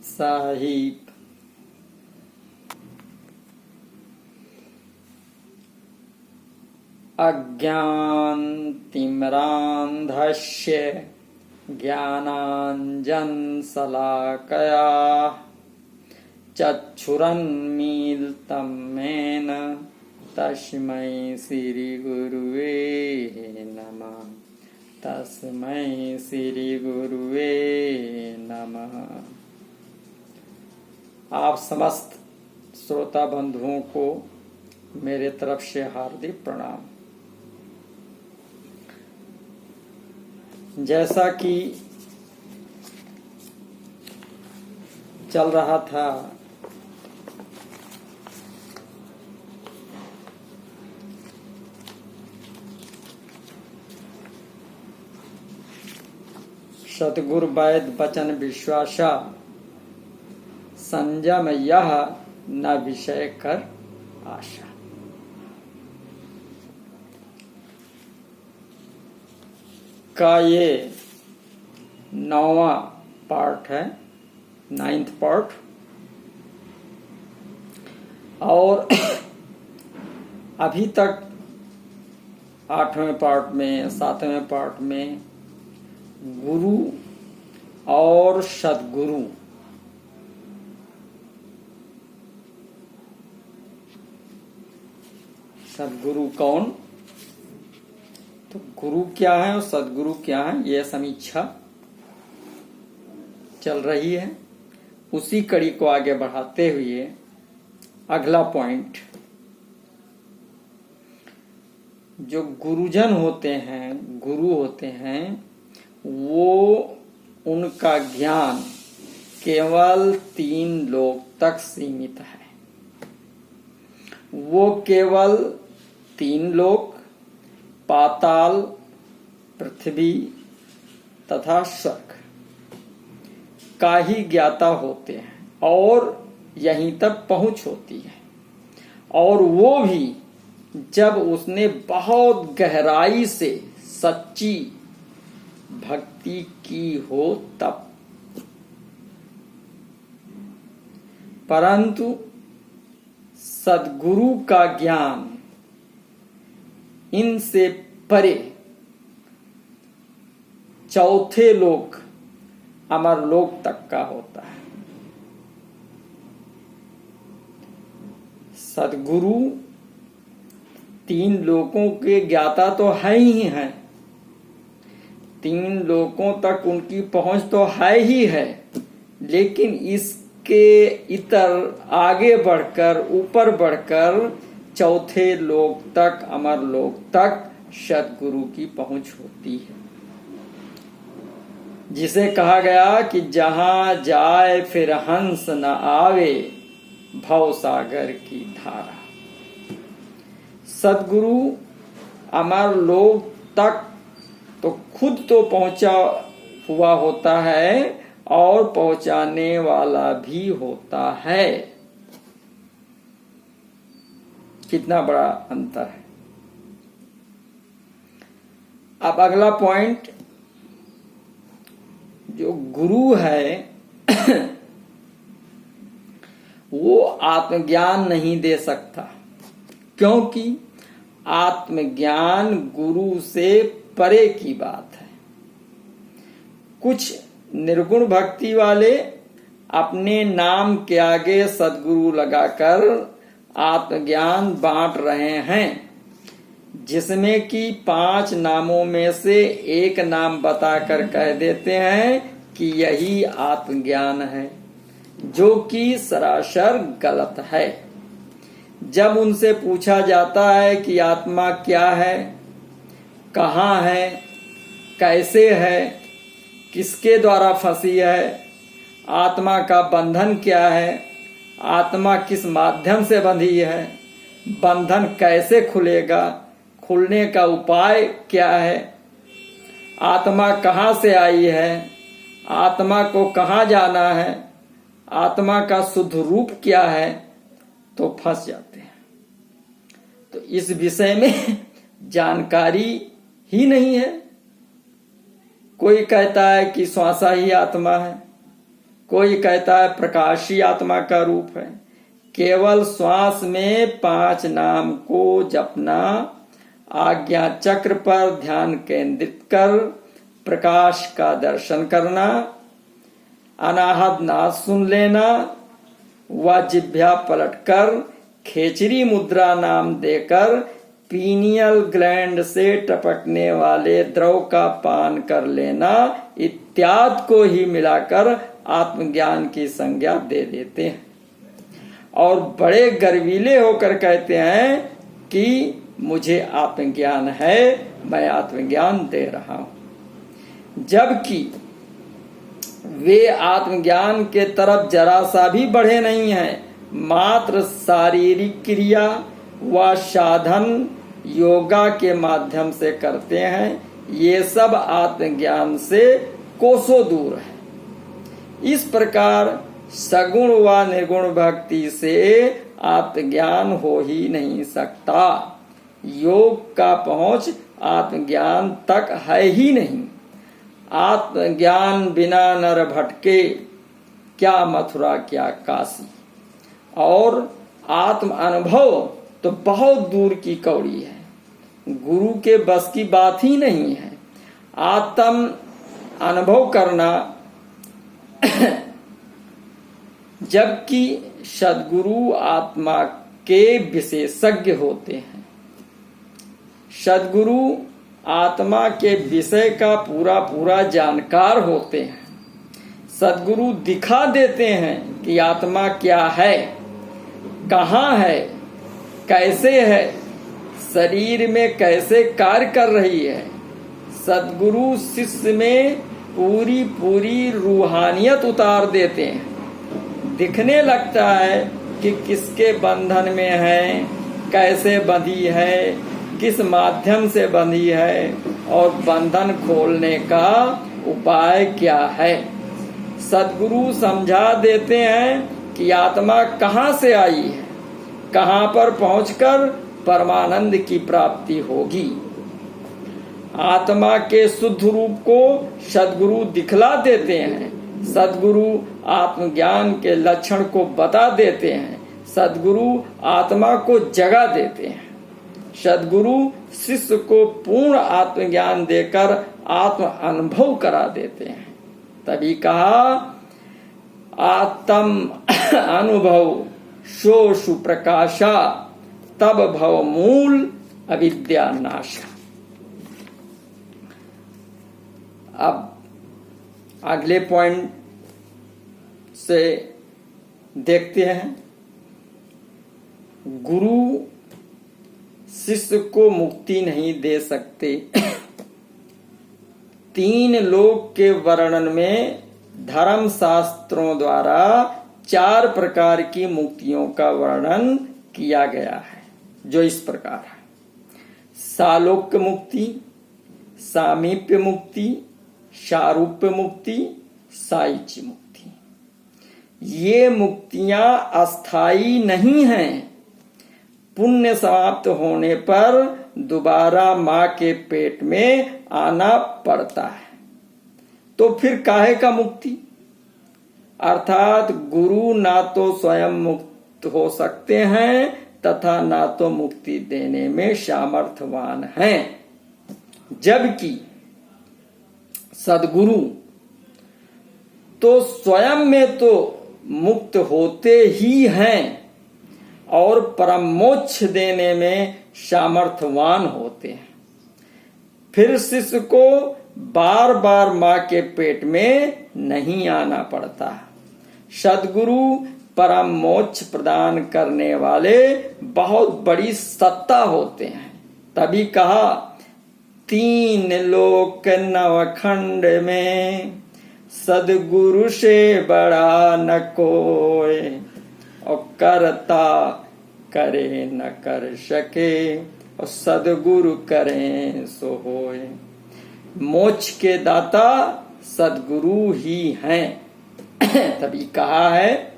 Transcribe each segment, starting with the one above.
साहिब। अज्ञानतिमिरान्धस्य ज्ञानाञ्जनशलाकया चक्षुरुन्मीलितं येन तस्मै श्रीगुरुवे नमः। तस्मै श्रीगुरुवे नमः। आप समस्त श्रोता बंधुओं को मेरे तरफ से हार्दिक प्रणाम। जैसा कि चल रहा था सतगुरु वैद वचन विश्वासा संयम यह न विषय कर आशा। का ये 9वां पार्ट है, 9th पार्ट। और अभी तक 8वें पार्ट में 7वें पार्ट में गुरु और सद्गुरु सद्गुरु कौन, तो गुरु क्या है और सद्गुरु क्या है, यह समीक्षा चल रही है। उसी कड़ी को आगे बढ़ाते हुए अगला पॉइंट, जो गुरुजन होते हैं, गुरु होते हैं, वो उनका ज्ञान केवल 3 लोक तक सीमित है। वो केवल 3 लोक, पाताल, पृथ्वी तथा स्वर्ग का ही ज्ञाता होते हैं और यहीं तक पहुंच होती है। और वो भी जब उसने बहुत गहराई से सच्ची भक्ति की हो तब। परंतु सद्गुरु का ज्ञान इनसे परे चौथे लोक अमर लोक तक का होता है। सद्गुरु 3 लोकों के ज्ञाता तो है ही हैं, 3 लोकों तक उनकी पहुंच तो है ही है, लेकिन इसके इतर आगे बढ़कर, ऊपर बढ़कर चौथे लोक तक, अमर लोक तक सद्गुरु की पहुंच होती है। जिसे कहा गया कि जहां जाए फिर हंस न आवे, भव सागर की धारा। सद्गुरु अमर लोक तक तो खुद तो पहुंचा हुआ होता है और पहुंचाने वाला भी होता है। कितना बड़ा अंतर है। अब अगला पॉइंट, जो गुरु है वो आत्मज्ञान नहीं दे सकता, क्योंकि आत्मज्ञान गुरु से परे की बात है। कुछ निर्गुण भक्ति वाले अपने नाम के आगे सद्गुरु लगाकर आत्मज्ञान बांट रहे हैं, जिसमें कि 5 नामों में से एक नाम बताकर कह देते हैं कि यही आत्मज्ञान है, जो कि सरासर गलत है। जब उनसे पूछा जाता है कि आत्मा क्या है, कहाँ है, कैसे है, किसके द्वारा फंसी है, आत्मा का बंधन क्या है, आत्मा किस माध्यम से बंधी है, बंधन कैसे खुलेगा, खुलने का उपाय क्या है, आत्मा कहाँ से आई है, आत्मा को कहाँ जाना है, आत्मा का शुद्ध रूप क्या है, तो फंस जाते हैं। तो इस विषय में जानकारी ही नहीं है। कोई कहता है कि श्वासा ही आत्मा है, कोई कहता है प्रकाशी आत्मा का रूप है। केवल श्वास में 5 नाम को जपना, आज्ञा चक्र पर ध्यान केंद्रित कर प्रकाश का दर्शन करना, अनाहत नाद सुन लेना व जिह्वा पलटकर खेचरी मुद्रा नाम देकर पीनियल ग्लैंड से टपकने वाले द्रव का पान कर लेना इत्यादि को ही मिलाकर आत्मज्ञान की संज्ञा दे देते हैं और बड़े गर्वीले होकर कहते हैं कि मुझे आत्मज्ञान है, मैं आत्मज्ञान दे रहा हूं, जबकि वे आत्मज्ञान के तरफ जरा सा भी बढ़े नहीं हैं। मात्र शारीरिक क्रिया व साधन योगा के माध्यम से करते हैं। ये सब आत्मज्ञान से कोसों दूर है। इस प्रकार सगुण व निर्गुण भक्ति से आत्मज्ञान हो ही नहीं सकता। योग का पहुंच आत्मज्ञान तक है ही नहीं। आत्मज्ञान बिना नर भटके, क्या मथुरा क्या काशी। और आत्म अनुभव तो बहुत दूर की कौड़ी है, गुरु के बस की बात ही नहीं है। आत्म अनुभव करना जबकि सद्गुरु आत्मा के विशेषज्ञ होते हैं। सद्गुरु आत्मा के विषय का पूरा पूरा जानकार होते हैं। सद्गुरु दिखा देते हैं कि आत्मा क्या है, कहाँ है, कैसे है, शरीर में कैसे कार्य कर रही है। सद्गुरु शिष्य में पूरी पूरी रूहानियत उतार देते हैं। दिखने लगता है कि किसके बंधन में है, कैसे बंधी है, किस माध्यम से बंधी है और बंधन खोलने का उपाय क्या है। सद्गुरु समझा देते हैं कि आत्मा कहाँ से आई है, कहाँ पर पहुंचकर परमानंद की प्राप्ति होगी। आत्मा के शुद्ध रूप को सद्गुरु दिखला देते हैं। सद्गुरु आत्मज्ञान के लक्षण को बता देते हैं। सद्गुरु आत्मा को जगा देते हैं। सद्गुरु शिष्य को पूर्ण आत्मज्ञान देकर आत्म अनुभव करा देते हैं। तभी कहा आत्म अनुभव सो सुप्रकाशा, तब भव मूल अविद्या नाशा। अब अगले पॉइंट से देखते हैं। गुरु शिष्य को मुक्ति नहीं दे सकते। 3 लोक के वर्णन में धर्म शास्त्रों द्वारा 4 प्रकार की मुक्तियों का वर्णन किया गया है, जो इस प्रकार है। सालोक्य मुक्ति, सामीप्य मुक्ति, सारूप्य मुक्ति, सायुज्य मुक्ति। ये मुक्तियां अस्थाई नहीं हैं। पुण्य समाप्त होने पर दोबारा मां के पेट में आना पड़ता है। तो फिर काहे का मुक्ति? अर्थात गुरु ना तो स्वयं मुक्त हो सकते हैं तथा ना तो मुक्ति देने में सामर्थ्यवान हैं, जबकि सद्गुरु तो स्वयं में तो मुक्त होते ही हैं और परम मोक्ष देने में सामर्थ्यवान होते हैं। फिर शिष्य को बार बार मां के पेट में नहीं आना पड़ता। सद्गुरु परम मोक्ष प्रदान करने वाले बहुत बड़ी सत्ता होते हैं। तभी कहा 3 लोक नवखंड में सद्गुरु से बड़ा न कोई, और करता करे न कर सके, और सद्गुरु करें सो होए। मोक्ष के दाता सद्गुरु ही हैं। तभी कहा है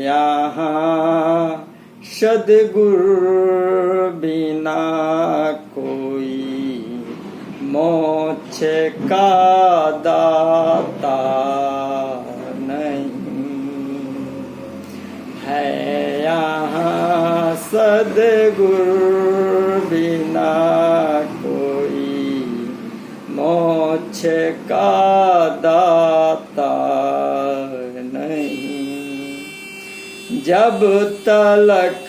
यहाँ सद्गुरु बिना कोई मोक्ष मोक्ष का दाता नहीं है यहाँ सद्गुरु बिना कोई मोक्ष का दाता नहीं। जब तलक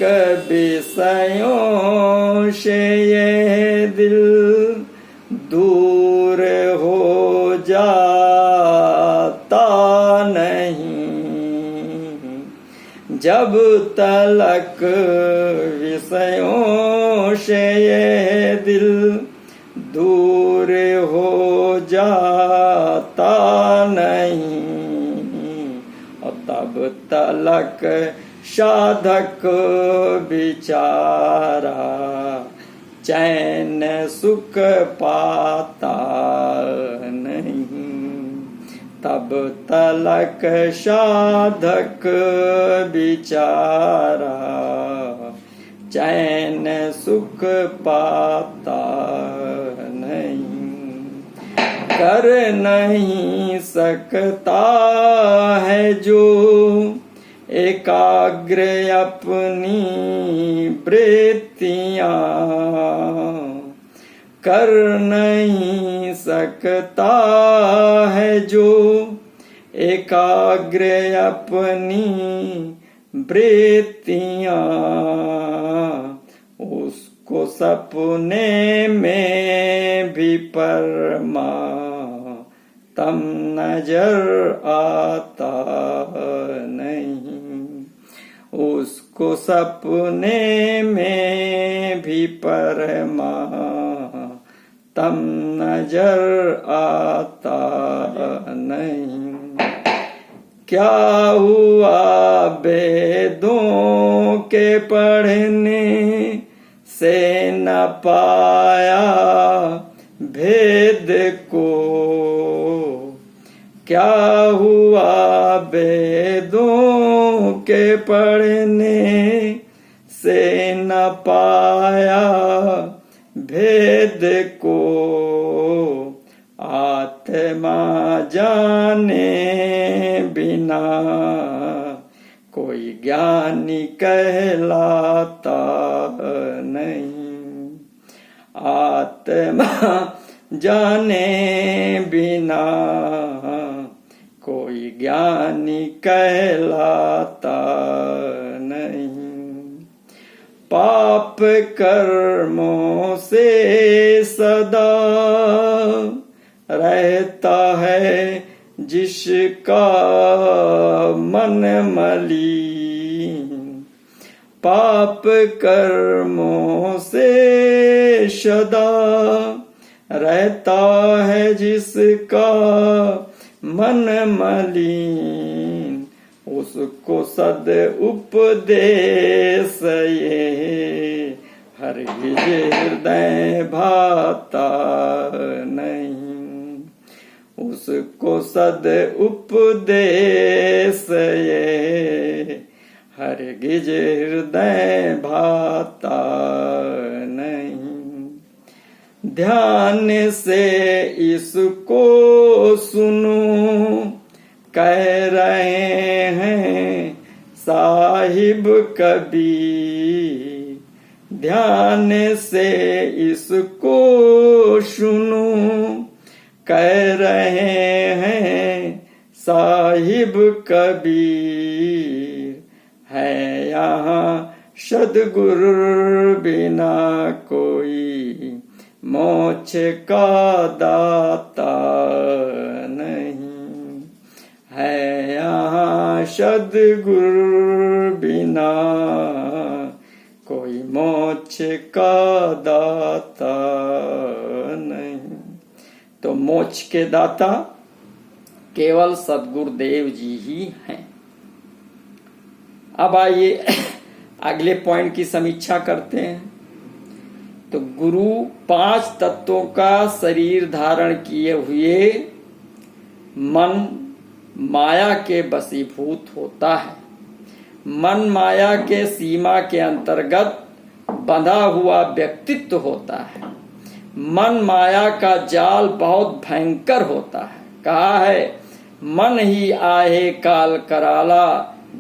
विषयों से ये दिल दूर हो जाता नहीं, जब तलक विषयों से ये दिल दूर हो जाता नहीं, और तब तलक साधक बिचारा चैन सुख पाता नहीं, तब तलक साधक बिचारा चैन सुख पाता नहीं। कर नहीं सकता है जो एकाग्र अपनी वृत्तियाँ, कर नहीं सकता है जो एकाग्र अपनी वृत्तियाँ, उसको सपने में भी परमात्म नजर आता नहीं, उसको सपने में भी परमात्म नजर आता नहीं। क्या हुआ वेदों के पढ़ने से न पाया भेद को, क्या हुआ वेदों के पढ़ने से न पाया भेद को, आत्मा जाने बिना कोई ज्ञानी कहलाता नहीं, आत्मा जाने बिना कोई ज्ञानी कहलाता नहीं। पाप कर्मों से सदा रहता है जिसका मन मलिन, पाप कर्मों से सदा रहता है जिसका मन मलिन, उसको सद उपदेश ये हरगिज हृदय भाता नहीं, उसको सद उपदेश ये हरगिज हृदय भाता नहीं। ध्यान से इसको सुनो कह रहे हैं साहिब कबीर, ध्यान से इसको सुनो कह रहे हैं साहिब कबीर, है यहाँ सद्गुरु बिना कोई मोक्ष का दाता नहीं, है यहाँ सद्गुरु बिना कोई मोक्ष का दाता नहीं। तो मोक्ष के दाता केवल सद्गुरुदेव जी ही हैं। अब आइए अगले पॉइंट की समीक्षा करते हैं। तो गुरु 5 तत्वों का शरीर धारण किए हुए मन माया के वशीभूत होता है। मन माया के सीमा के अंतर्गत बंधा हुआ व्यक्तित्व होता है। मन माया का जाल बहुत भयंकर होता है। कहा है, मन ही आहे काल कराला,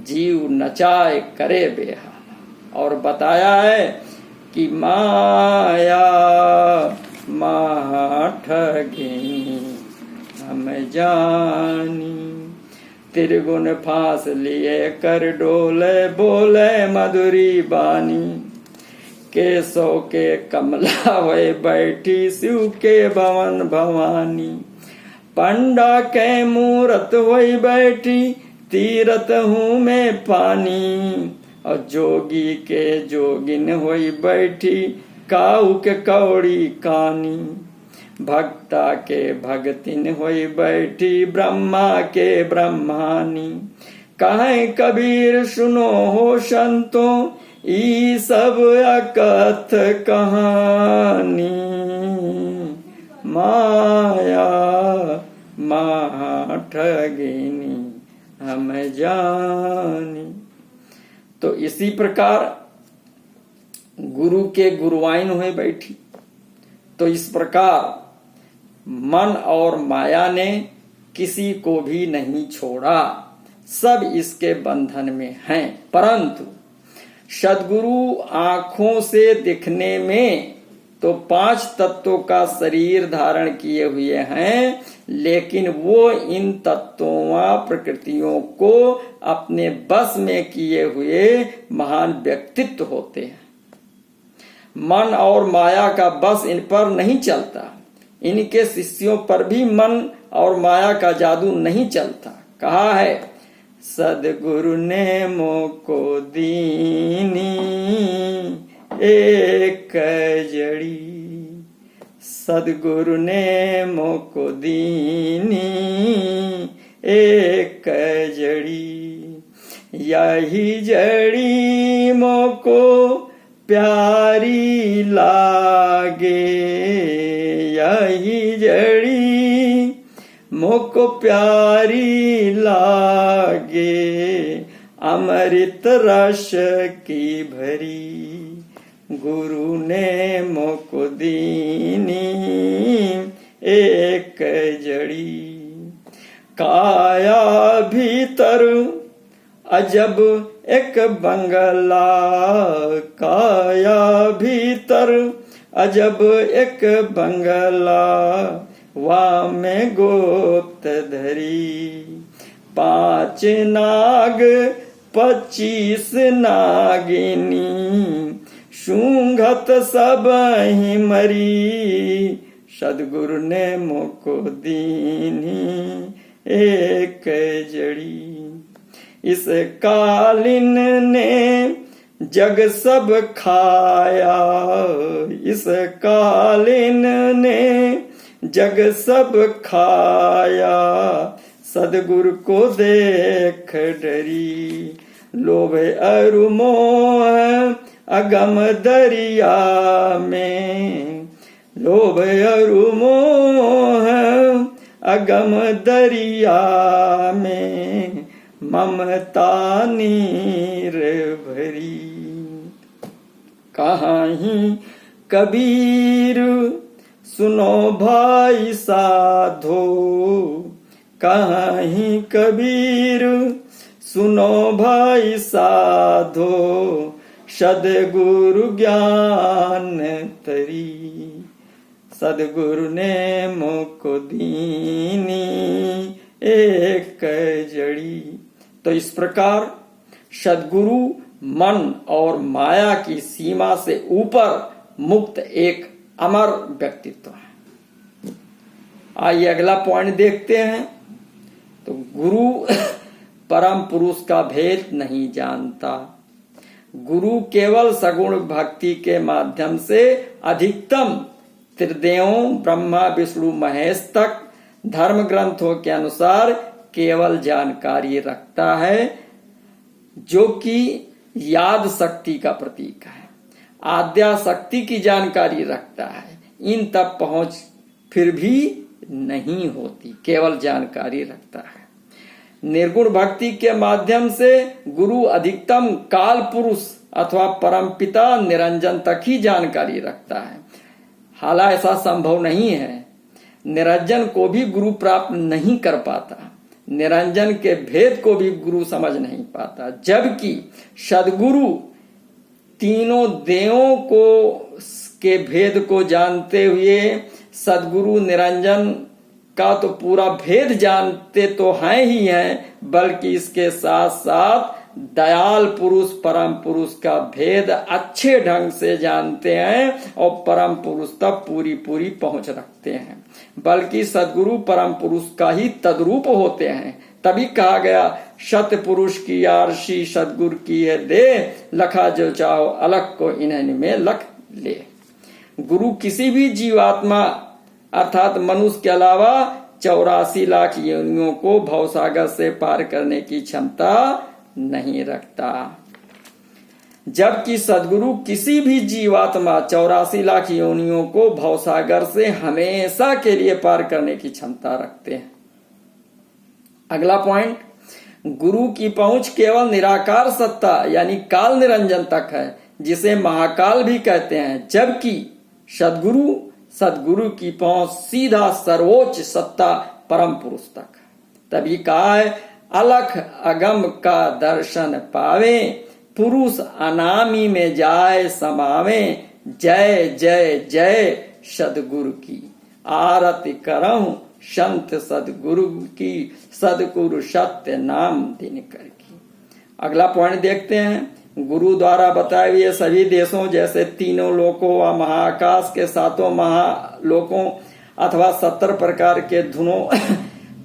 जीव नचाए करे बेहाला। और बताया है कि माया ठगी हम जानी, त्रिगुण फांस लिए कर डोले, बोले मधुरी बानी। केशव के कमला वही बैठी, शिव के भवन भवानी। पंडा के मूरत वही बैठी, तीरथ हूँ मैं पानी। और जोगी के जोगिन वही बैठी, काऊ के कौड़ी कानी। भक्ता के भगतिन होई बैठी, ब्रह्मा के ब्रह्मानी। कहें कबीर सुनो हो संतों, ई सब अकथ कहानी। माया ठगिनी हम जानी। तो इसी प्रकार गुरु के गुरुवाइन हुए बैठी। तो इस प्रकार मन और माया ने किसी को भी नहीं छोड़ा, सब इसके बंधन में हैं। परंतु सद्गुरु आंखों से दिखने में तो 5 तत्वों का शरीर धारण किए हुए हैं, लेकिन वो इन तत्वों प्रकृतियों को अपने बस में किए हुए महान व्यक्तित्व होते हैं। मन और माया का बस इन पर नहीं चलता। इनके शिष्यों पर भी मन और माया का जादू नहीं चलता। कहा है, सद्गुरु ने मोको दीनी एक जड़ी। सद्गुरु ने मोको दीनी एक जड़ी। यही जड़ी मोको प्यारी लागे। यही जड़ी मोको प्यारी लागे। अमृत रस की भरी गुरु ने मोको दीनी एक जड़ी। काया भीतर अजब एक बंगला। काया भीतर अजब एक बंगला। वहाँ में गुप्त धरी 5 नाग 25 नागिनी। सूंघत सब ही मरी। सद्गुरु ने मोको दीनी एक जड़ी। इस कालीन ने जग सब खाया। इस कालीन ने जग सब खाया। सद्गुरु को देख डरी। लोभ और मोह अगम दरिया में। लोभ और मोह अगम दरिया में। ममता नीर भरी। कहीं कबीर सुनो भाई साधो। कहीं कबीर सुनो भाई साधो। सद्गुरु ज्ञान तरी। सद्गुरु ने मोको दीनी एक जड़ी। तो इस प्रकार सद्गुरु मन और माया की सीमा से ऊपर मुक्त एक अमर व्यक्तित्व है। आइए अगला पॉइंट देखते हैं। तो गुरु परम पुरुष का भेद नहीं जानता। गुरु केवल सगुण भक्ति के माध्यम से अधिकतम त्रिदेवों ब्रह्मा विष्णु महेश तक धर्म ग्रंथों के अनुसार केवल जानकारी रखता है, जो कि याद शक्ति का प्रतीक है। आद्या शक्ति की जानकारी रखता है। इन तक पहुंच फिर भी नहीं होती, केवल जानकारी रखता है। निर्गुण भक्ति के माध्यम से गुरु अधिकतम काल पुरुष अथवा परमपिता निरंजन तक ही जानकारी रखता है। हालांकि ऐसा संभव नहीं है। निरंजन को भी गुरु प्राप्त नहीं कर पाता, निरंजन के भेद को भी गुरु समझ नहीं पाता, जबकि सद्गुरु तीनों देवों को के भेद को जानते हुए सद्गुरु निरंजन का तो पूरा भेद जानते तो हैं ही हैं, बल्कि इसके साथ साथ दयाल पुरुष परम पुरुष का भेद अच्छे ढंग से जानते हैं और परम पुरुष तक पूरी पूरी पहुंच रखते हैं, बल्कि सद्गुरु परम पुरुष का ही तद्रूप होते हैं। तभी कहा गया सत्य पुरुष की आरसी सद्गुरु की है दे, लखा जो चाहो अलग को इन्हें में लख ले। गुरु किसी भी जीवात्मा अर्थात मनुष्य के अलावा 84 लाख योनियों को भवसागर से पार करने की क्षमता नहीं रखता, जबकि सद्गुरु किसी भी जीवात्मा 84 लाख योनियों को भवसागर से हमेशा के लिए पार करने की क्षमता रखते हैं। अगला पॉइंट, गुरु की पहुंच केवल निराकार सत्ता यानी काल निरंजन तक है, जिसे महाकाल भी कहते हैं, जबकि सद्गुरु की पहुंच सीधा सर्वोच्च सत्ता परम पुरुष तक। तभी कहा है अलख अगम का दर्शन पावे, पुरुष अनामी में जाए समावे, जय जय जय सद्गुरु की आरती करऊं संत सद्गुरु की, सद्गुरु सत्य नाम दिनकर की। अगला पॉइंट देखते हैं, गुरु द्वारा बताए हुए सभी देशों जैसे तीनों लोकों व महाकाश के सातों महालोकों अथवा 70 प्रकार के धुनों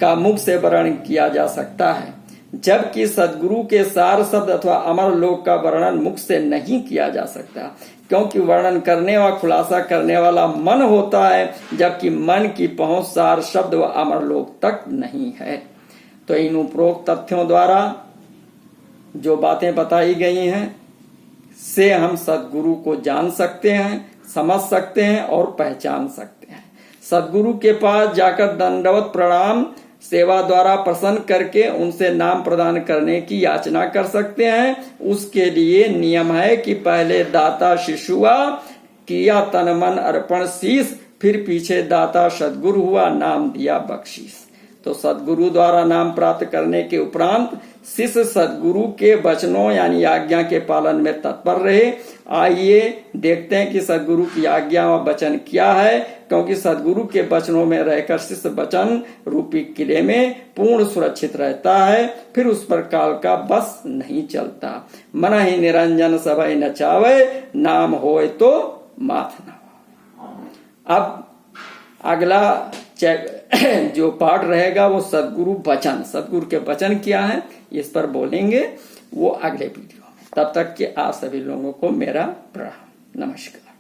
का मुख से वर्णन किया जा सकता है, जबकि सद्गुरु के सार शब्द अथवा अमर लोक का वर्णन मुख से नहीं किया जा सकता, क्योंकि वर्णन करने व खुलासा करने वाला मन होता है, जबकि मन की पहुंच सार शब्द व अमर लोक तक नहीं है। तो इन उपरोक्त तथ्यों द्वारा जो बातें बताई गई हैं से हम सद्गुरु को जान सकते हैं, समझ सकते हैं और पहचान सकते हैं। सद्गुरु के पास जाकर दंडवत प्रणाम सेवा द्वारा प्रसन्न करके उनसे नाम प्रदान करने की याचना कर सकते हैं। उसके लिए नियम है कि पहले दाता शिशुआ, किया तन मन अर्पण शीश, फिर पीछे दाता सद्गुरु हुआ, नाम दिया बख्शीश। तो सद्गुरु द्वारा नाम प्राप्त करने के उपरांत शिष्य सद्गुरु के वचनों यानी आज्ञा के पालन में तत्पर रहे। आइए देखते हैं कि सद्गुरु की आज्ञा व वचन क्या है, क्योंकि सद्गुरु के वचनों में रहकर शिष्य वचन रूपी किले में पूर्ण सुरक्षित रहता है, फिर उस पर काल का बस नहीं चलता। मन ही निरंजन सभय नचावे, नाम होए तो माथ न हो। अब अगला जो पाठ रहेगा वो सद्गुरु वचन, सद्गुरु के वचन क्या है इस पर बोलेंगे, वो अगले वीडियो में। तब तक के आप सभी लोगों को मेरा प्रणाम, नमस्कार।